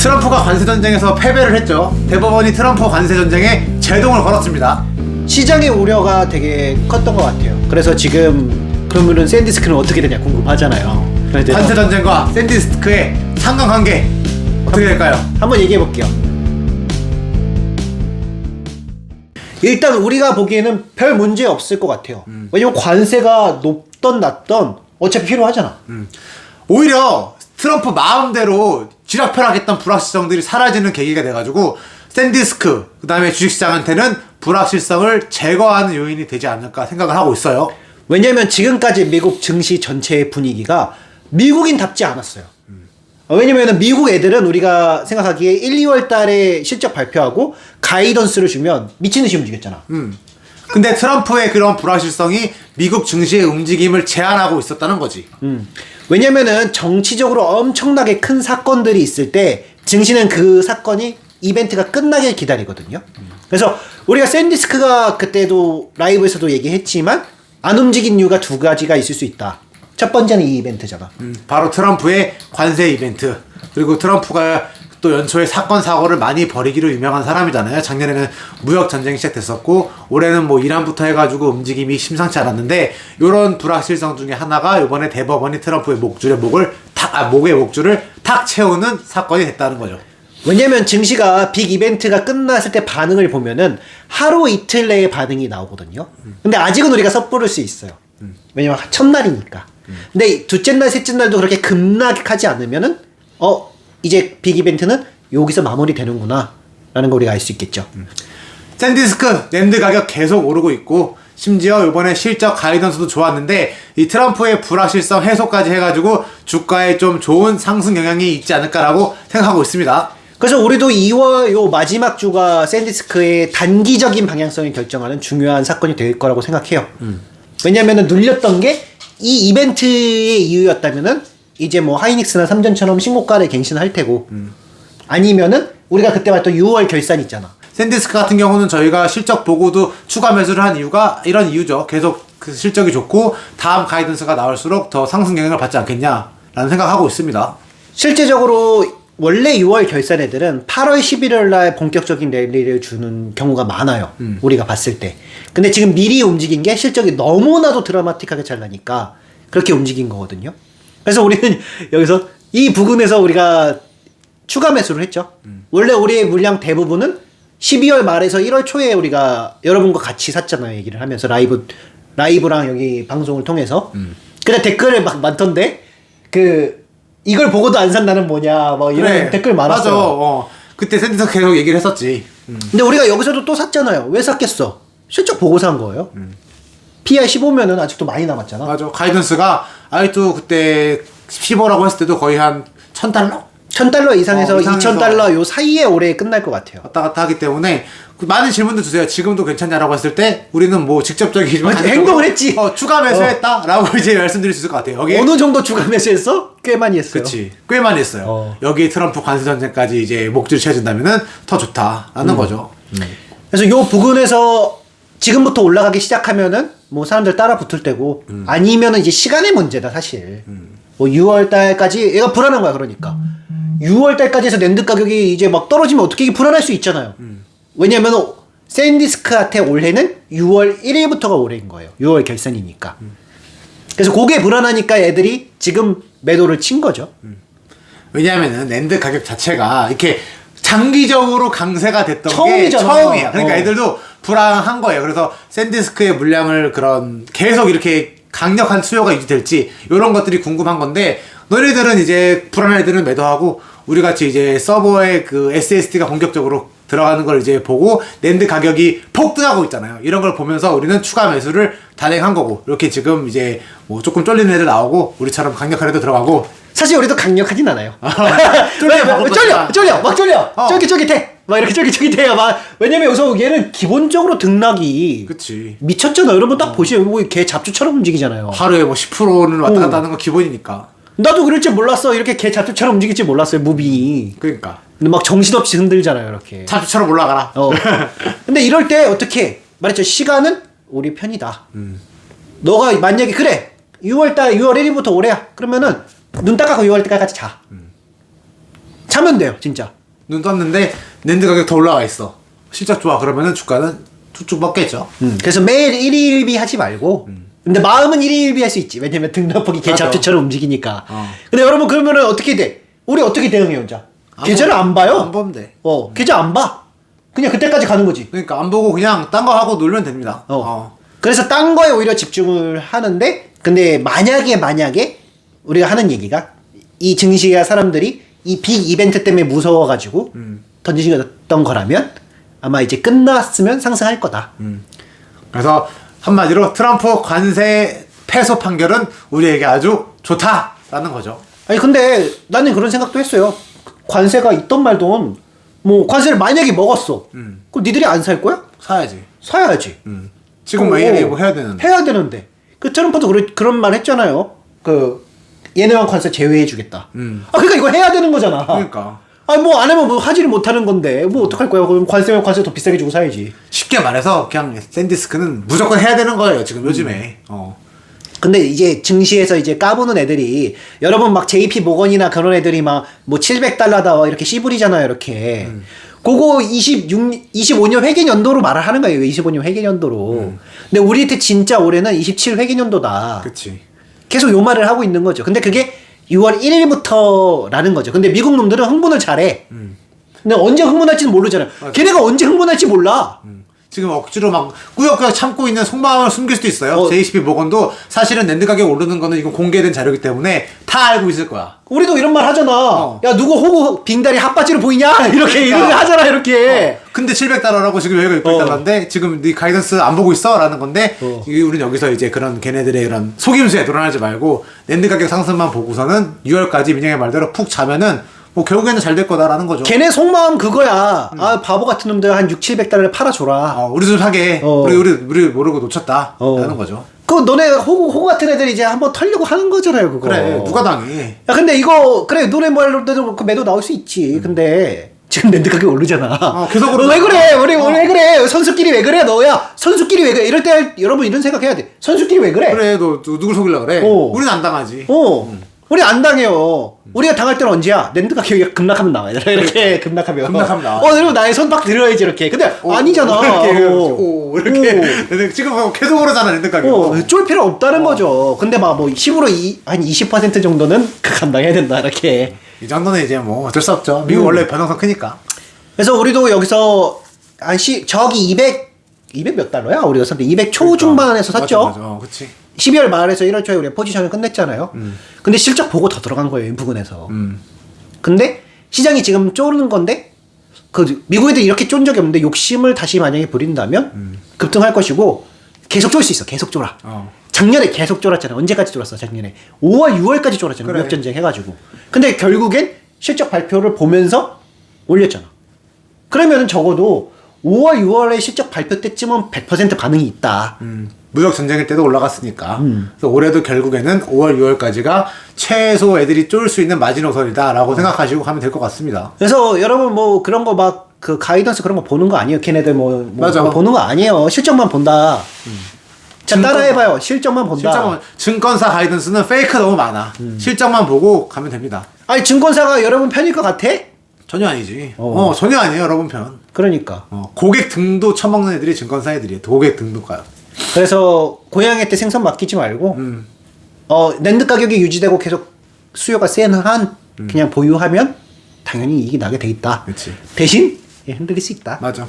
트럼프가 관세 전쟁에서 패배를 했죠. 대법원이 트럼프 관세 전쟁에 제동을 걸었습니다. 시장의 우려가 되게 컸던 것 같아요. 그래서 지금 그러면은 샌디스크는 어떻게 되냐 궁금하잖아요. 관세 전쟁과 샌디스크의 상관관계 어떻게 될까요? 한번 얘기해 볼게요. 일단 우리가 보기에는 별 문제 없을 것 같아요. 왜냐면 관세가 높던 낮던 어차피 필요하잖아. 오히려 트럼프 마음대로 쥐락펴락했던 불확실성들이 사라지는 계기가 돼가지고 샌디스크 그 다음에 주식시장한테는 불확실성을 제거하는 요인이 되지 않을까 생각을 하고 있어요. 왜냐면 지금까지 미국 증시 전체의 분위기가 미국인답지 않았어요. 왜냐면 미국 애들은 우리가 생각하기에 1, 2월 달에 실적 발표하고 가이던스를 주면 미친 듯이 움직였잖아. 근데 트럼프의 그런 불확실성이 미국 증시의 움직임을 제한하고 있었다는 거지. 왜냐면은 정치적으로 엄청나게 큰 사건들이 있을 때 증시는 그 사건이 이벤트가 끝나길 기다리거든요. 그래서 우리가 샌디스크가 그때도 라이브에서도 얘기했지만 안 움직인 이유가 두 가지가 있을 수 있다. 첫 번째는 이 이벤트잖아. 바로 트럼프의 관세 이벤트. 그리고 트럼프가 또 연초에 사건 사고를 많이 벌이기로 유명한 사람이잖아요. 작년에는 무역 전쟁이 시작됐었고 올해는 뭐 이란부터 해가지고 움직임이 심상치 않았는데 이런 불확실성 중에 하나가 이번에 대법원이 트럼프의 목의 목줄을 탁 채우는 사건이 됐다는 거죠. 왜냐면 증시가 빅 이벤트가 끝났을 때 반응을 보면은 하루 이틀 내에 반응이 나오거든요. 근데 아직은 우리가 섣부를 수 있어요. 왜냐면 첫날이니까. 근데 둘째 날, 셋째 날도 그렇게 급락하지 않으면은 이제 빅 이벤트는 여기서 마무리되는구나 라는 걸 우리가 알 수 있겠죠. 샌디스크 랜드 가격 계속 오르고 있고 심지어 이번에 실적 가이던스도 좋았는데 이 트럼프의 불확실성 해소까지 해가지고 주가에 좀 좋은 상승 영향이 있지 않을까라고 생각하고 있습니다. 그래서 우리도 2월 요 마지막 주가 샌디스크의 단기적인 방향성을 결정하는 중요한 사건이 될 거라고 생각해요. 왜냐면은 눌렸던 게 이 이벤트의 이유였다면은 이제 뭐 하이닉스나 삼전처럼 신고가를 갱신할 테고 아니면은 우리가 그때 봤던 6월 결산 있잖아. 샌디스크 같은 경우는 저희가 실적 보고도 추가 매수를 한 이유가 이런 이유죠. 계속 그 실적이 좋고 다음 가이던스가 나올수록 더 상승 영향을 받지 않겠냐라는 생각하고 있습니다. 실제적으로 원래 6월 결산 애들은 8월 11월 날 본격적인 랠리를 주는 경우가 많아요. 우리가 봤을 때. 근데 지금 미리 움직인 게 실적이 너무나도 드라마틱하게 잘 나니까 그렇게 움직인 거거든요. 그래서 우리는 여기서 이 부근에서 우리가 추가 매수를 했죠. 원래 우리의 물량 대부분은 12월 말에서 1월 초에 우리가 여러분과 같이 샀잖아요. 얘기를 하면서 라이브랑 여기 방송을 통해서. 근데 댓글을 막 많던데 이걸 보고도 안 산다는 뭐냐 뭐 이런 그래, 댓글 많았어요. 맞아. 그때 샌디스크 계속 얘기를 했었지. 근데 우리가 여기서도 또 샀잖아요. 왜 샀겠어? 실적 보고 산 거예요. PI 15면은 아직도 많이 남았잖아. 맞아. 가이던스가 아직도 그때 15라고 했을 때도 거의 한 $1,000? $1,000 이상에서 $2,000 요 사이에 올해 끝날 것 같아요. 왔다 갔다 하기 때문에 많은 질문도 주세요. 지금도 괜찮냐라고 했을 때 우리는 뭐 직접적이지만 행동을 했지. 추가 매수했다라고 이제 말씀드릴 수 있을 것 같아요. 여기 어느 정도 추가 매수했어? 꽤 많이 했어요. 그치. 꽤 많이 했어요. 여기 트럼프 관세 전쟁까지 이제 목줄 채워진다면은 더 좋다라는 거죠. 그래서 요 부근에서 지금부터 올라가기 시작하면은 뭐 사람들 따라 붙을 때고 아니면은 이제 시간의 문제다 사실. 뭐 6월 달까지 얘가 불안한 거야 그러니까. 6월 달까지 해서 랜드 가격이 이제 막 떨어지면 어떻게 이게 불안할 수 있잖아요. 왜냐면 샌디스크한테 올해는 6월 1일부터가 올해인 거예요. 6월 결산이니까. 그래서 그게 불안하니까 애들이 지금 매도를 친 거죠. 왜냐하면은 랜드 가격 자체가 이렇게 장기적으로 강세가 됐던 게 처음이잖아. 처음이야. 그러니까 애들도 불안한 거예요. 그래서 샌디스크의 물량을 계속 이렇게 강력한 수요가 유지될지 이런 것들이 궁금한 건데 너희들은 이제 불안한 애들은 매도하고 우리 같이 이제 서버에 그 SSD가 본격적으로 들어가는 걸 이제 보고 랜드 가격이 폭등하고 있잖아요. 이런 걸 보면서 우리는 추가 매수를 단행한 거고 이렇게 지금 이제 뭐 조금 쫄리는 애들 나오고 우리처럼 강력한 애들 들어가고 사실 우리도 강력하진 않아요. 쫄려. 막 쫄려. 쫄깃쫄깃해. 막 이렇게 쫄깃쫄깃해요. 막 왜냐면 여기서 얘는 기본적으로 등락이 그치. 미쳤잖아. 여러분 딱 보시면 뭐걔 잡초처럼 움직이잖아요. 하루에 뭐 10%는 왔다 갔다 하는 거 기본이니까. 나도 그럴 줄 몰랐어. 이렇게 걔 잡초처럼 움직일 줄 몰랐어요. 무빙이. 그러니까. 근데 막 정신없이 흔들잖아요. 이렇게. 잡초처럼 올라가라. 근데 이럴 때 어떻게 말했죠. 시간은 우리 편이다. 너가 만약에 그래 6월 1일부터 올해야. 그러면은 눈 딱 감고 6월 때까지 자. 사면 돼요, 진짜. 눈 떴는데 낸드 가격 더 올라가 있어. 실적 좋아. 그러면은 주가는 쭉쭉 뻗겠죠. 그래서 매일 1일비 하지 말고. 근데 마음은 1일비 할 수 있지. 왜냐면 등락폭이 개잡주처럼 움직이니까. 근데 여러분 그러면은 어떻게 돼? 우리 어떻게 대응해 혼자? 계좌를 안 봐요. 안 보면 돼. 계좌 안 봐. 그냥 그때까지 가는 거지. 그러니까 안 보고 그냥 딴 거 하고 놀면 됩니다. 그래서 딴 거에 오히려 집중을 하는데, 근데 만약에 우리가 하는 얘기가 이 증시가 사람들이 이 빅 이벤트 때문에 무서워가지고 던지셨던 거라면 아마 이제 끝났으면 상승할 거다. 그래서 한마디로 트럼프 관세 패소 판결은 우리에게 아주 좋다라는 거죠. 아니 근데 나는 그런 생각도 했어요. 관세가 있던 말던 뭐 관세를 만약에 먹었어. 그럼 니들이 안 살 거야? 사야지. 사야지. 지금 뭐 해야 되는데. 해야 되는데. 그 트럼프도 그런 말 했잖아요. 그 얘네만 관세 제외해 주겠다. 그러니까 이거 해야 되는 거잖아. 그러니까. 아니 뭐 안 하면 뭐 하지를 못하는 건데 뭐 어떡할 거야? 그럼 관세면 관세 더 비싸게 주고 사야지. 쉽게 말해서 그냥 샌디스크는 무조건 해야 되는 거예요 지금 요즘에. 근데 이제 증시에서 이제 까부는 애들이 여러분 막 JP 모건이나 그런 애들이 막 뭐 700달러다 이렇게 씨부리잖아요 이렇게. 그거 25년 회계연도로 말을 하는 거예요. 25년 회계연도로. 근데 우리한테 진짜 올해는 27 회계연도다. 그치. 계속 요 말을 하고 있는 거죠. 근데 그게 6월 1일부터라는 거죠. 근데 미국 놈들은 흥분을 잘해. 근데 언제 흥분할지는 모르잖아요. 걔네가 언제 흥분할지 몰라. 지금 억지로 막 꾸역꾸역 참고 있는 속마음을 숨길 수도 있어요. JCP 모건도 사실은 랜드 가격 오르는 거는 이건 공개된 자료이기 때문에 다 알고 있을 거야. 우리도 이런 말 하잖아. 야 누구 호구 빙다리 핫바지로 보이냐? 이렇게 이런 거 하잖아 이렇게. 근데 700달러라고 지금 여기가 600달러인데 지금 네 가이던스 안 보고 있어? 라는 건데 우리는 여기서 이제 그런 걔네들의 그런 속임수에 놀아나지 말고 랜드 가격 상승만 보고서는 6월까지 민영의 말대로 푹 자면은 뭐 결국에는 잘 될 거다라는 거죠. 걔네 속마음 그거야. 아 바보 같은 놈들 한 600~700달러를 팔아줘라. 우리 좀 사게. 우리 모르고 놓쳤다. 라는 거죠. 그 너네 호구 같은 애들 이제 한번 털려고 하는 거잖아요 그거. 그래 누가 당해. 야 근데 이거 그래 너네 말로도 그 매도 나올 수 있지. 근데 지금 랜드 가격 오르잖아. 계속 왜 그래? 우리 왜 그래? 선수끼리 왜 그래? 너야 선수끼리 왜 그래? 이럴 때 여러분 이런 생각 해야 돼. 선수끼리 왜 그래? 그래 너 누굴 속이려고 그래? 우리는 안 당하지. 우리 안 당해요. 우리가 당할 때는 언제야? 랜드 가격이 급락하면 나와요. 이렇게 급락하면 나와. 그리고 나의 손박 들어야지 이렇게. 근데 아니잖아. 이렇게 지금 계속 오르잖아 랜드 가격. 쫄 필요 없다는 거죠. 근데 막 뭐 10으로 한 20% 정도는 감당해야 된다 이렇게. 이 정도는 이제 뭐 어쩔 수 없죠. 미국 원래 변동성 크니까. 그래서 우리도 여기서 저기 200 몇 달러야? 우리가 샀는데 200 초중반에서 샀죠. 맞아. 그치. 12월 말에서 1월 초에 우리가 포지션을 끝냈잖아요. 근데 실적 보고 더 들어간 거예요, 이 부분에서. 근데 시장이 지금 쪼르는 건데 미국 애들이 이렇게 쫀 적이 없는데 욕심을 다시 만약에 부린다면 급등할 것이고 계속 쫄 수 있어. 계속 쫄아. 작년에 계속 쫄았잖아. 언제까지 쫄았어? 작년에 5월, 6월까지 쫄았잖아. 그래. 무역전쟁 해가지고. 근데 결국엔 실적 발표를 보면서 올렸잖아. 그러면은 적어도 5월, 6월의 실적 발표 때쯤은 100% 반응이 있다. 무역 전쟁일 때도 올라갔으니까. 그래서 올해도 결국에는 5월, 6월까지가 최소 애들이 쫄 수 있는 마지노선이다라고 생각하시고 가면 될 것 같습니다. 그래서 여러분 뭐 그런 거 막 그 가이던스 그런 거 보는 거 아니에요. 걔네들 맞아. 뭐 보는 거 아니에요. 실적만 본다. 자 따라해봐요. 실적만 본다. 증권사 가이던스는 페이크 너무 많아. 실적만 보고 가면 됩니다. 아니 증권사가 여러분 편일 것 같아? 전혀 아니지. 전혀 아니에요 여러분 편. 그러니까. 고객 등도 처먹는 애들이 증권사 애들이에요. 고객 등도 가요. 그래서 고양이한테 생선 맡기지 말고 랜드 가격이 유지되고 계속 수요가 센 한 그냥 보유하면 당연히 이익이 나게 돼 있다. 그치. 대신 흔들릴 수 있다. 맞아.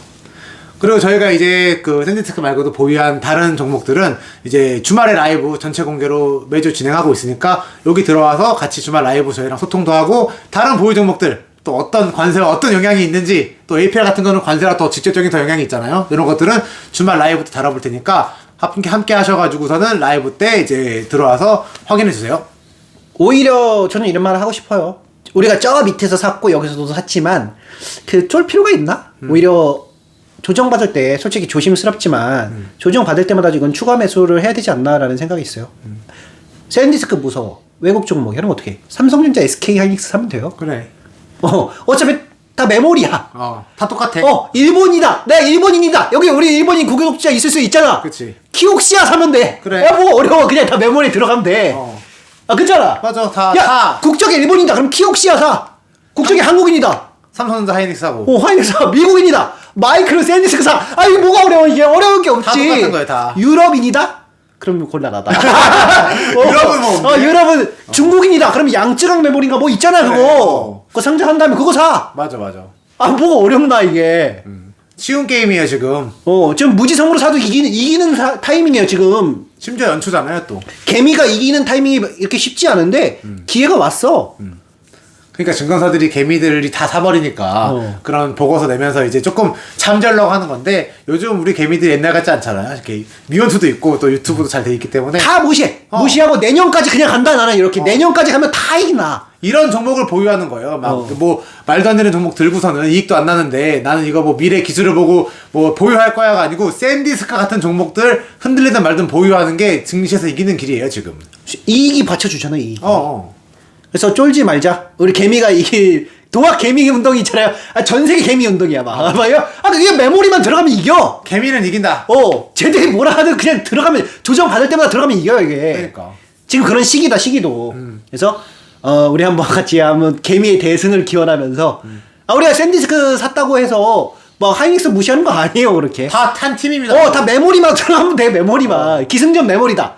그리고 저희가 이제 그 샌디스크 말고도 보유한 다른 종목들은 이제 주말에 라이브 전체 공개로 매주 진행하고 있으니까 여기 들어와서 같이 주말 라이브 저희랑 소통도 하고 다른 보유 종목들 또 어떤 관세와 어떤 영향이 있는지 또 APR 같은 거는 관세와 더 직접적인 더 영향이 있잖아요. 이런 것들은 주말 라이브 때 다뤄볼 테니까 함께 하셔가지고서는 라이브 때 이제 들어와서 확인해 주세요. 오히려 저는 이런 말을 하고 싶어요. 우리가 저 밑에서 샀고 여기서도 샀지만 그 쫄 필요가 있나? 오히려 조정받을 때 솔직히 조심스럽지만 조정받을 때마다 이건 추가 매수를 해야 되지 않나라는 생각이 있어요. 샌디스크 무서워. 외국 종목 이런 거 어떻게 해? 삼성전자, SK 하이닉스 사면 돼요. 그래. 어차피 다 메모리야. 다 똑같아. 일본이다. 내가 일본인이다. 여기 우리 일본인 국유국자 있을 수 있잖아. 그치. 키옥시아 사면 돼. 그래. 야, 뭐 어려워. 그냥 다 메모리 들어가면 돼. 그렇잖아. 맞아. 야, 국적이 일본인이다. 그럼 키옥시아 사. 국적이 한국인이다. 삼성전자 하이닉스하고 하이닉스가 미국인이다. 마이크로 샌디스크사. 아 이게 뭐가 어려워 이게 어려운 게 없지. 다 똑같은 거예요, 다. 유럽인이다. 그럼 곤란하다. 유럽은 뭐 없네. 유럽은 중국인이다. 그럼 양쯔강 메모리인가 뭐 있잖아 그거. 그래, 그거 상장한 다음에 그거 사. 맞아. 아 뭐가 어렵나 이게. 쉬운 게임이에요 지금. 지금 무지성으로 사도 이기는 타이밍이에요 지금. 심지어 연초잖아요 또. 개미가 이기는 타이밍이 이렇게 쉽지 않은데 기회가 왔어. 그러니까 증권사들이 개미들이 다 사버리니까 그런 보고서 내면서 이제 조금 잠재우려고 하는 건데 요즘 우리 개미들이 옛날 같지 않잖아요. 이렇게 미원투도 있고 또 유튜브도 잘 돼 있기 때문에 다 무시해. 무시하고 내년까지 그냥 간다 나는 이렇게. 내년까지 가면 다 이기나. 이런 종목을 보유하는 거예요. 막 뭐 말도 안 되는 종목 들고서는 이익도 안 나는데 나는 이거 뭐 미래 기술을 보고 뭐 보유할 거야가 아니고 샌디스카 같은 종목들 흔들리든 말든 보유하는 게 증시에서 이기는 길이에요 지금. 이익이 받쳐주잖아 이익. 어. 그래서 쫄지 말자. 우리 개미가 이길 도학 개미 운동이 있잖아요. 전 세계 개미 운동이야 막. 그게 메모리만 들어가면 이겨. 개미는 이긴다. 쟤들이 뭐라 하든 그냥 들어가면 조정 받을 때마다 들어가면 이겨요 이게. 그러니까. 지금 그런 시기다 시기도. 그래서 우리 한번 같이 한번 개미의 대승을 기원하면서 우리가 샌디스크 샀다고 해서 뭐 하이닉스 무시하는 거 아니에요 그렇게. 다 한 팀입니다. 다 메모리만 들어가면 돼 메모리만. 기승전 메모리다.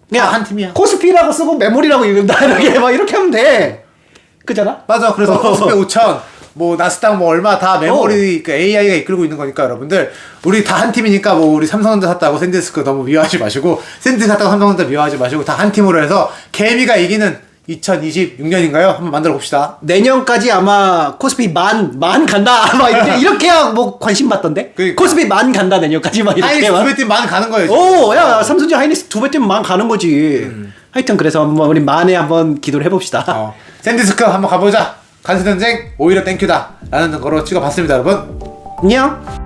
그냥 한 팀이야. 코스피라고 쓰고 메모리라고 읽는다 이렇게 막 이렇게 하면 돼. 그잖아? 맞아. 그래서 코스피 5천, 뭐 나스닥 뭐 얼마 다 메모리 그 AI가 이끌고 있는 거니까 여러분들 우리 다 한 팀이니까 뭐 우리 삼성전자 샀다고 샌디스크 너무 미워하지 마시고 샌디스크 샀다고 삼성전자 미워하지 마시고 다 한 팀으로 해서 개미가 이기는 2026년인가요? 한번 만들어 봅시다. 내년까지 아마 코스피 만 간다 막 이렇게 해야 뭐 관심 받던데. 그러니까. 코스피 만 간다 내년까지 막 이렇게. 하이닉스 막. 두배 팀 만 가는 거예요. 지금. 야 삼성전자 하이닉스 2배 뛰면 만 가는 거지. 하여튼 그래서 한번 우리 만에 한번 기도를 해봅시다. 샌디스크 한번 가보자. 간세전쟁 오히려 땡큐다 라는 거로 찍어봤습니다 여러분. 안녕.